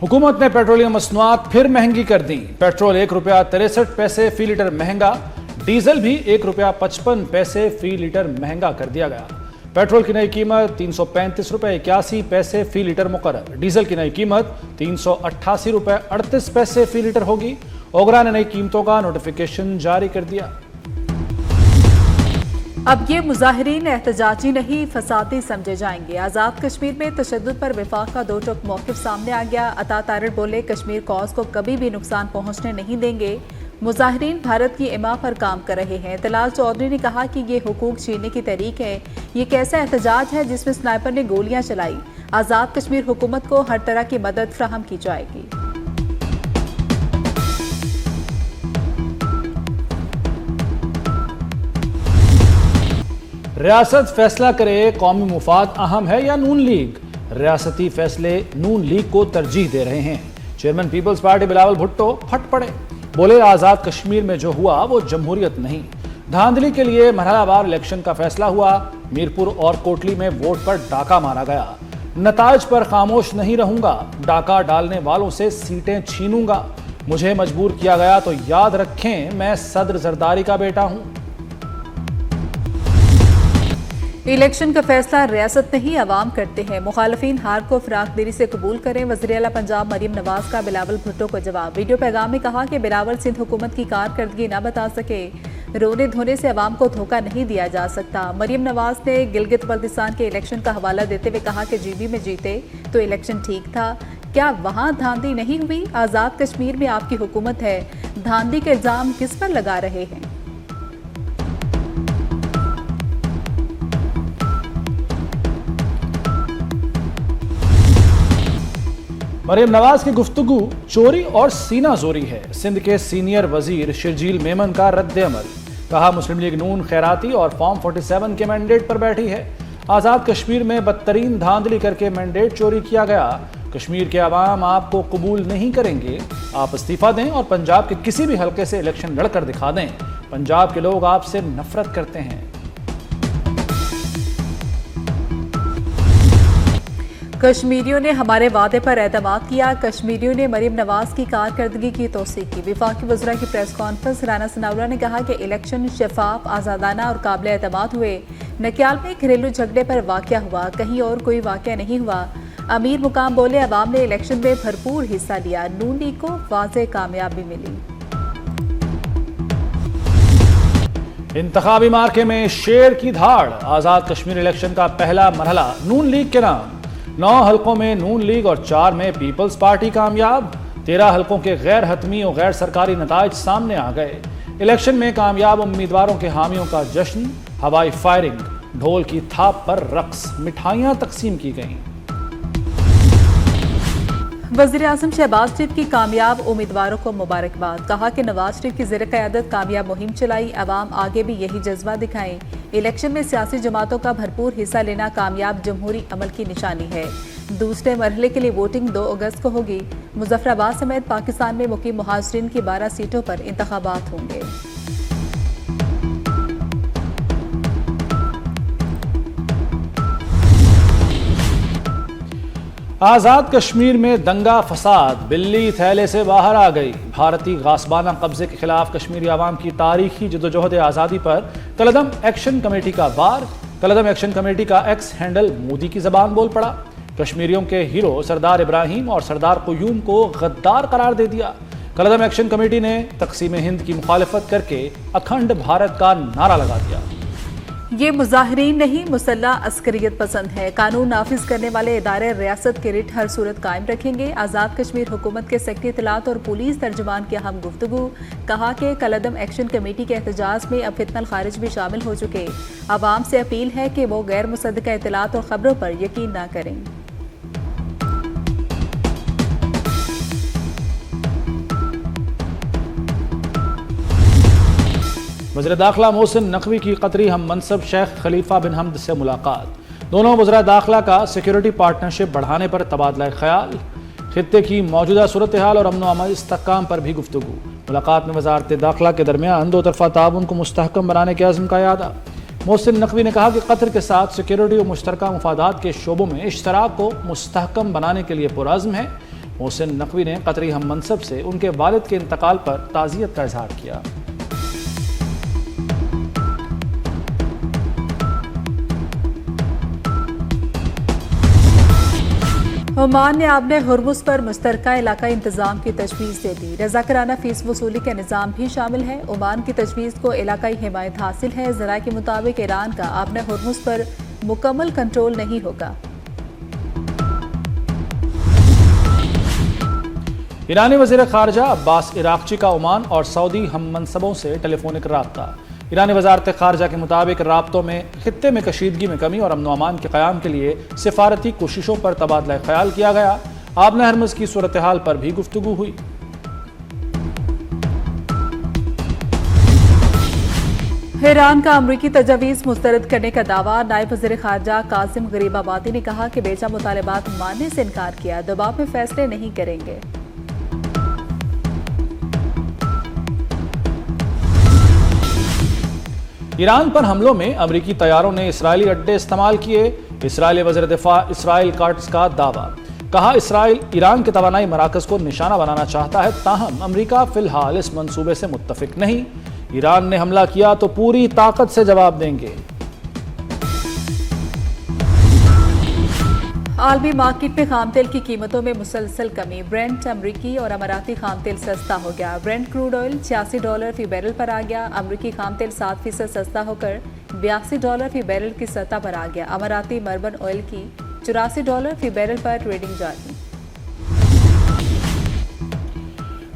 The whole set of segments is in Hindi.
हुकूमत ने पेट्रोलियम मसनूआत फिर महंगी कर दी। पेट्रोल ₹1.63 फी लीटर महंगा, डीजल भी ₹1.55 फी लीटर महंगा कर दिया गया। पेट्रोल की नई कीमत ₹335.81 फी लीटर मुकर्रर। डीजल की नई कीमत ₹388.38 फी लीटर होगी। ओगरा ने नई कीमतों का नोटिफिकेशन जारी कर दिया। अब ये मुजाहिरीन एहतजाजी नहीं फसादी समझे जाएंगे। आज़ाद कश्मीर में तशद्दुद पर वफाक का दो टोक मौक़िफ़ सामने आ गया। अता तारिर बोले, कश्मीर कॉज को कभी भी नुकसान पहुँचने नहीं देंगे। मुजाहिरीन भारत की इमा पर काम कर रहे हैं। तलाल चौधरी ने कहा कि ये हुकूक छीनने की तहरीक है। ये कैसा एहतजाज है जिसमें स्नाइपर ने गोलियां चलाई। आज़ाद कश्मीर हुकूमत को हर तरह की मदद फ्राहम की जाएगी। रियासत फैसला करे, कौमी मुफाद अहम है या नून लीग? रियासती फैसले नून लीग को तरजीह दे रहे हैं। चेयरमैन पीपल्स पार्टी बिलावल भुट्टो फट पड़े, बोले आज़ाद कश्मीर में जो हुआ वो जमहूरियत नहीं। धांधली के लिए मरहलावार इलेक्शन का फैसला हुआ। मीरपुर और कोटली में वोट पर डाका मारा गया। नताज पर खामोश नहीं रहूंगा, डाका डालने वालों से सीटें छीनूंगा। मुझे मजबूर किया गया तो याद रखें, मैं सदर जरदारी का बेटा हूं। इलेक्शन का फैसला रियासत नहीं अवाम करते हैं। मुखालफीन हार को फराख दिली से कबूल करें। वज़ीर आला पंजाब मरीम नवाज का बिलावल भुट्टो को जवाब। वीडियो पैगाम में कहा कि बिलावल सिंध हुकूमत की कारकर्दगी न बता सके। रोने धोने से अवाम को धोखा नहीं दिया जा सकता। मरीम नवाज ने गिलगित बल्तिस्तान के इलेक्शन का हवाला देते हुए कहा कि जीबी में जीते तो इलेक्शन ठीक था, क्या वहाँ धांधली नहीं हुई? आज़ाद कश्मीर में आपकी हुकूमत है, धांधली के इल्ज़ाम किस पर लगा रहे हैं? मरीम नवाज की गुफ्तगू चोरी और सीना जोरी है। सिंध के सीनियर वजीर शर्जील मेमन का रद्द-ए-अमल। कहा, मुस्लिम लीग नून खैराती और फॉर्म 47 के मैंडेट पर बैठी है। आज़ाद कश्मीर में बदतरीन धांधली करके मैंडेट चोरी किया गया। कश्मीर के अवाम आपको कबूल नहीं करेंगे। आप इस्तीफा दें और पंजाब के किसी भी हलके से इलेक्शन लड़कर दिखा दें। पंजाब के लोग आपसे नफरत करते हैं। कश्मीरियों ने हमारे वादे पर एतमाद किया। कश्मीरियों ने मरीम नवाज की कारकर्दगी की तौसीक की। वफाकी वज़रा की प्रेस कॉन्फ्रेंस। राना सनाउल्लाह ने कहा कि इलेक्शन शफाफ, आज़ादाना और काबिल एतमाद हुए। नक्याल में घरेलू झगड़े पर वाक़या हुआ, कहीं और कोई वाक़या नहीं हुआ। अमीर मुकाम बोले, अवाम ने इलेक्शन में भरपूर हिस्सा लिया। नून लीग को वाज़े कामयाबी मिली। इंतखाबी मार्के में शेर की धाड़। आज़ाद कश्मीर इलेक्शन का पहला मरहला नून लीग के नाम। 9 हलकों में नून लीग और 4 में पीपल्स पार्टी कामयाब। 13 हलकों के गैर हतमी और गैर सरकारी नताइज सामने आ गए। इलेक्शन में कामयाब उम्मीदवारों के हामियों का जश्न, हवाई फायरिंग, ढोल की थाप पर रक्स, मिठाइयां तकसीम की गईं। वज़ीर आज़म शहबाज शरीफ की कामयाब उम्मीदवारों को मुबारकबाद। कहा कि नवाज शरीफ की ज़ेर क़यादत कामयाब मुहिम चलाई। अवाम आगे भी यही जज्बा दिखाएं। इलेक्शन में सियासी जमातों का भरपूर हिस्सा लेना कामयाब जमहूरी अमल की निशानी है। दूसरे मरहले के लिए वोटिंग 2 अगस्त को होगी। मुजफ्फराबाद समेत पाकिस्तान में मुकीम मुहाजिरीन की 12 सीटों पर इंतखाबात होंगे। आज़ाद कश्मीर में दंगा फसाद, बिल्ली थैले से बाहर आ गई। भारतीय गासबाना कब्जे के खिलाफ कश्मीरी आवाम की तारीखी जदोजहद आज़ादी पर कलदम एक्शन कमेटी का वार। कलदम एक्शन कमेटी का एक्स हैंडल मोदी की जबान बोल पड़ा। कश्मीरियों के हीरो सरदार इब्राहिम और सरदार क़ुयूम को गद्दार करार दे दिया। कलदम एक्शन कमेटी ने तक़सीम हिंद की मुखालिफत करके अखंड भारत का नारा लगा दिया। ये मुजाहिरीन नहीं, मुसल्लह अस्करियत पसंद है। कानून नाफिज करने वाले इदारे रियासत के रिट हर सूरत कायम रखेंगे। आज़ाद कश्मीर हुकूमत के सेक्रेटरी इत्तलात और पुलिस तर्जुमान की अहम गुफ्तगू। कहा कि कलदम एक्शन कमेटी के एहतजाज में अब फितनल खारिज भी शामिल हो चुके। आवाम से अपील है कि वो गैर मुसद्दका इत्तलात और खबरों पर यकीन न करें। वज़ीर दाखिला मोहसिन नकवी की कतरी हम मनसब शेख खलीफा बिन हमद से मुलाकात। दोनों वज़रा दाखिला का सिक्योरिटी पार्टनरशिप बढ़ाने पर तबादला ख्याल। खित्ते की मौजूदा सूरत हाल और अमन अमान इस्तेहकाम पर भी गुफ्तगू। मुलाकात में वज़ारत दाखिला के दरमियान 2 तरफ़ा ताउन को मुस्तहकम बनाने के अज़्म का यादा। मोहसिन नकवी ने कहा कि कतर के साथ सिक्योरिटी और मुश्तरका मुफादात के शोबों में इश्तराक को मुस्तहकम बनाने के लिए पुरअज़्म है। मोहसिन नकवी ने कतरी हम मनसब से उनके वालिद के इंतकाल पर ताज़ियत का इजहार किया। ओमान ने आपने हुर्मुज़ पर मुश्तरका इलाकाई इंतजाम की तजवीज़ दे दी। रज़ाकराना फीस वसूली का निज़ाम भी शामिल है। ओमान की तजवीज़ को इलाकाई हिमायत हासिल है। ज़राए के मुताबिक ईरान का आपने हुर्मुज़ पर मुकम्मल कंट्रोल नहीं होगा। ईरानी वज़ीर ख़ारजा अब्बास इराक़ची का ओमान और सऊदी हम मनसबों से टेलीफोनिक राब्ता। ईरानी वज़ारत ख़ारजा के मुताबिक राब्तों में खित्ते में कशीदगी में कमी और अमन व अमान के क़याम के लिए सिफारती कोशिशों पर तबादला ख्याल किया गया। आपने हरमुज़ की सूरत हाल पर भी गुफ्तगू हुई। ईरान का अमरीकी तजावीज़ मुस्तरद करने का दावा। नायब वज़ीर ख़ारजा कासिम गरीबाबादी ने कहा कि बेजा मुतालबात मानने से इनकार किया, दबाव में फैसले नहीं करेंगे। ईरान पर हमलों में अमरीकी तैयारों ने इसराइली अड्डे इस्तेमाल किए। इसराइली वज़ीर दिफा इसराइल काट्स का दावा। कहा, इसराइल ईरान के तवानाई मराकज़ को निशाना बनाना चाहता है, ताहम अमरीका फिलहाल इस मंसूबे से मुत्तफिक नहीं। ईरान ने हमला किया तो पूरी ताकत से जवाब देंगे। आलमी मार्केट में खाम तेल की कीमतों में मुसलसल कमी। ब्रेंट अमरीकी और अमाराती खाम तेल सस्ता हो गया। ब्रेंट क्रूड ऑयल $86 फी बैरल पर आ गया। अमरीकी खाम तेल 7% सस्ता होकर $82 फी बैरल की सतह पर आ गया। अमाराती मर्बन ऑयल की $84 फी बैरल पर ट्रेडिंग जारी।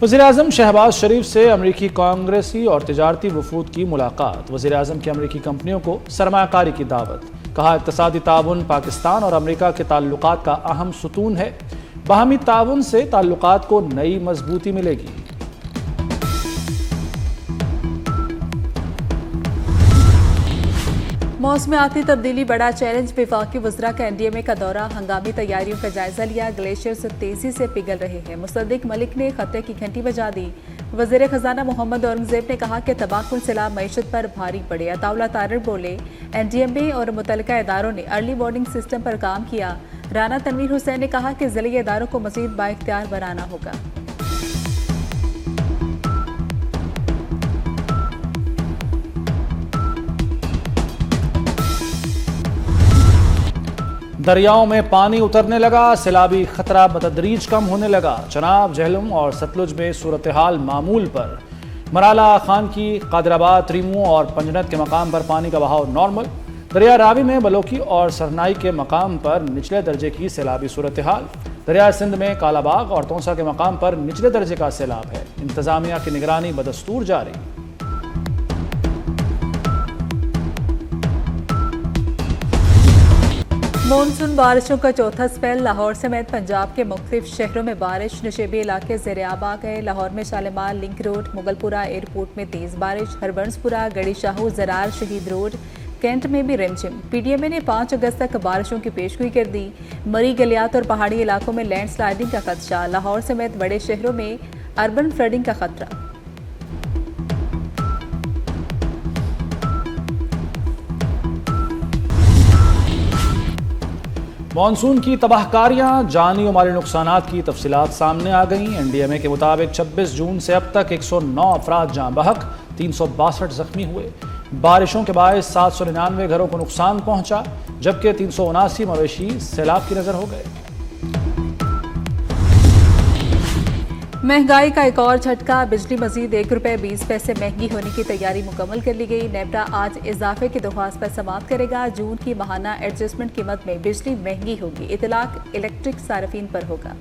वज़ीर आज़म शहबाज शरीफ से अमरीकी कांग्रेसी और तिजारती वफूद की मुलाकात। वज़ीर आज़म की अमरीकी कंपनियों को सरमायाकारी की दावत। कहा, इक़्तिसादी ताउन पाकिस्तान और अमरीका के ताल्लुकात का अहम सुतून है। बाहमी ताउन से ताल्लुकात को नई मजबूती मिलेगी। मौसमियाती तब्दीली बड़ा चैलेंज। वफाकी वज़रा का NDMA का दौरा। हंगामी तैयारियों का जायजा लिया। ग्लेशियर तेजी से पिघल रहे हैं। मुसद्दिक मलिक ने खतरे की घंटी बजा दी। वज़ीर ख़जाना मोहम्मद औरंगज़ेब ने कहा कि तबाकुल सैलाब मईशत पर भारी पड़े। अताउल्ला तारड़ बोले, NDMA और मुतल्लिका इदारों ने अर्ली वार्निंग सिस्टम पर काम किया। राना तनवीर हुसैन ने कहा कि ज़िले इदारों को मज़ीद बाइख्तियार बनाना होगा। दरियाओं में पानी उतरने लगा। सैलाबी खतरा बतदरीज कम होने लगा। चनाब, झेलम और सतलुज में सूरत हाल मामूल पर। मराला, खान की, कादराबाद, त्रिमू और पंजनत के मकाम पर पानी का बहाव नॉर्मल। दरिया रावी में बलोकी और सरनाई के मकाम पर निचले दर्जे की सैलाबी सूरत हाल। दरिया सिंध में कालाबाग और तोसा के मकाम पर निचले दर्जे का सैलाब है। इंतजामिया की निगरानी बदस्तूर जारी। मानसून बारिशों का चौथा स्पेल। लाहौर समेत पंजाब के मुख्तलिफ शहरों में बारिश। नशेबी इलाके ज़ेर-आब आ गए। लाहौर में Shalimar link road, Mughalpura airport में तेज़ बारिश। हरबंसपुरा, गड़ी शाहू, जरार, शहीद रोड, कैंट में भी रिमझिम। PDMA ने 5 अगस्त तक बारिशों की पेशगोई कर दी। मरी गलियात और पहाड़ी इलाकों में लैंडस्लाइडिंग का खदशा। लाहौर समेत बड़े शहरों में अर्बन फ्लडिंग का खतरा। मानसून की तबाहकारियां, जानी और माली नुकसानात की तफसीलात सामने आ गईं। NDMA के मुताबिक 26 जून से अब तक 109 अफराद जाँ बहक, 362 जख्मी हुए। बारिशों के बायस 799 घरों को नुकसान पहुंचा, जबकि 379 मवेशी सैलाब की नजर हो गए। महंगाई का एक और झटका। बिजली मजीद ₹1.20 महंगी होने की तैयारी मुकम्मल कर ली गई। नेपटा आज इजाफे की दरख्वास्त पर समाअत करेगा। जून की माहाना एडजस्टमेंट कीमत में बिजली महंगी होगी। इतलाक इलेक्ट्रिक सार्फिन पर होगा।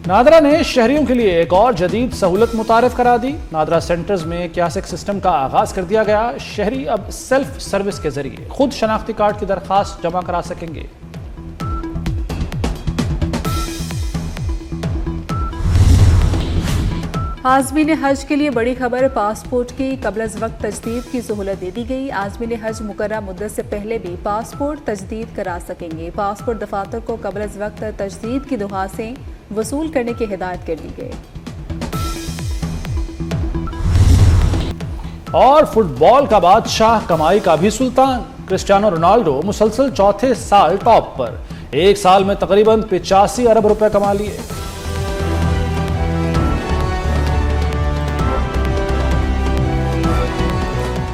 नादरा ने शहरियों के लिए एक और जदीद सहूलत मुतारिफ करा दी। नादरा सेंटर्स में कियासिक सिस्टम का आगाज कर दिया गया। शहरी अब सेल्फ सर्विस के जरिए खुद शनाख्ती कार्ड की दरखास्त जमा करा सकेंगे। आज़मीन हज के लिए बड़ी खबर। पासपोर्ट की कबल-अज़-वक्त तजदीद की सहूलत दे दी गई। आज़मीन हज मुकर्रर मुद्दत से पहले भी पासपोर्ट तजदीद करा सकेंगे। पासपोर्ट दफातर को कबल-अज़-वक्त तजदीद की दरख्वास्तें वसूल करने की हिदायत कर दी गई। और फुटबॉल का बादशाह, कमाई का भी सुल्तान। क्रिस्टियानो रोनाल्डो मुसलसल चौथे साल टॉप पर, एक साल में तकरीबन 85 अरब रुपए कमा लिए।